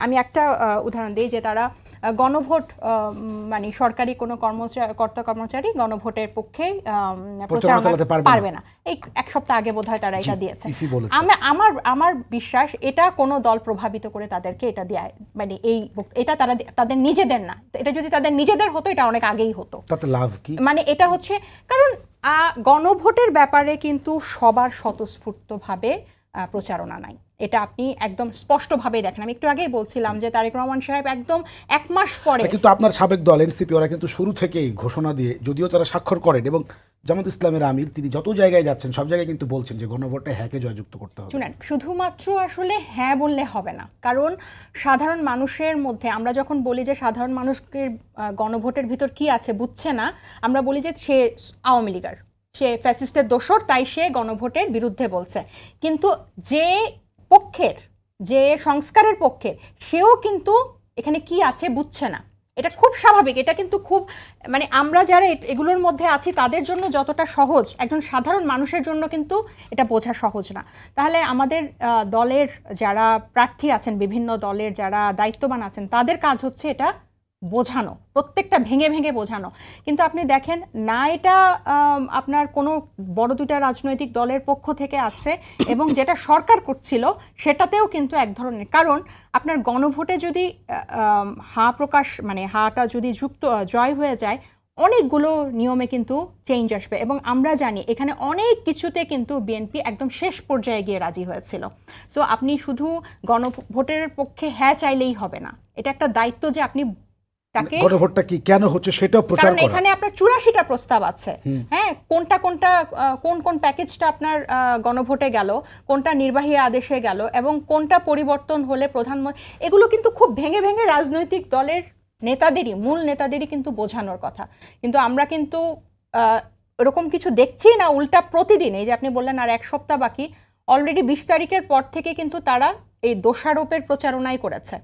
আমি একটা উদাহরণ দিই যে তারা গণভোট মানে সরকারি কোনো কর্মচারী গণভোটের পক্ষে প্রচারণা চালাতে পারবে না। এই এক সপ্তাহ আগে বোধহয় তারা এটা দিয়েছে। আমার বিশ্বাস এটা কোনো দল প্রভাবিত করে তাদেরকে এটা দেয়, মানে এটা তারা তাদের নিজেদের না। এটা যদি তাদের নিজেদের হতো এটা অনেক আগেই হতো। তাতে লাভ কি? মানে এটা হচ্ছে কারণ গণভোটের ব্যাপারে কিন্তু সবার স্বতঃস্ফূর্তভাবে প্রচারণা নাই, এটা আপনি একদম স্পষ্টভাবে দেখেন। আমি একটু আগেই বলছিলাম যে তারেক রহমান সাহেব একদম এক মাস পরে, কিন্তু আপনার সাবেক দল এনসিপি ওরা কিন্তু শুরু থেকেই ঘোষণা দিয়ে, যদিও তারা স্বাক্ষর করেন এবং জামাত ইসলামের আমির তিনি যত জায়গায় যাচ্ছেন সব জায়গায় কিন্তু বলছেন যে গণভোটে হ্যাঁকে জয়যুক্ত করতে হবে। শুনেন, শুধুমাত্র আসলে হ্যাঁ বললে হবে না, কারণ সাধারণ মানুষের মধ্যে আমরা যখন বলি যে সাধারণ মানুষকে গণভোটের ভিতর কি আছে বুঝছে না, আমরা বলি যে সে আওয়ামী লীগার, সে ফ্যাসিস্টের দোসর, তাই সে গণভোটের বিরুদ্ধে বলছে। কিন্তু যে পক্ষের, যে সংস্কারের পক্ষে, সেও কিন্তু এখানে কি আছে বুঝছে না। এটা খুব স্বাভাবিক, এটা কিন্তু খুব মানে আমরা যারা এগুলোর মধ্যে আছি তাদের জন্য যতটা সহজ, একজন সাধারণ মানুষের জন্য কিন্তু এটা বোঝা সহজ না। তাহলে আমাদের দলের যারা প্রার্থী আছেন, বিভিন্ন দলের যারা দায়িত্ববান আছেন, তাদের কাজ হচ্ছে এটা বোঝানো, প্রত্যেকটা ভেঙে ভেঙে বোঝানো। কিন্তু আপনি দেখেন না, এটা আপনার কোনো বড় দুটা রাজনৈতিক দলের পক্ষ থেকে আছে, এবং যেটা সরকার করছিল সেটাতেও কিন্তু এক ধরনের, কারণ আপনার গণভোটে যদি হাঁ প্রকাশ, মানে হাটা যদি জয় হয়ে যায়, অনেকগুলো নিয়মে কিন্তু চেঞ্জ আসবে। এবং আমরা জানি এখানে অনেক কিছুতে কিন্তু বিএনপি একদম শেষ পর্যায়ে গিয়ে রাজি হয়েছিল। সো আপনি শুধু গণভোটের পক্ষে হ্যাঁ চাইলেই হবে না, এটা একটা দায়িত্ব যে আপনি গণভোটটা কি কেন হচ্ছে সেটা প্রচার করা। এখানে আপনার 84টা প্রস্তাব আছে, হ্যাঁ, কোন প্যাকেজটা আপনার গণভোটে গেল, কোনটা নির্বাহী আদেশে গেল, এবং কোনটা পরিবর্তন হলে প্রধানমন্ত্রী, এগুলো কিন্তু খুব ভেঙে ভেঙে রাজনৈতিক দলের নেতাদেরই, মূল নেতাদেরই কিন্তু বোঝানোর কথা। কিন্তু আমরা কিন্তু এরকম কিছু দেখছি না, উল্টা প্রতিদিন, এই যে আপনি বললেন আর এক সপ্তাহ বাকি, অলরেডি 20 তারিখের পর থেকে কিন্তু তারা এই দোষারোপের প্রচারণাই করেছে।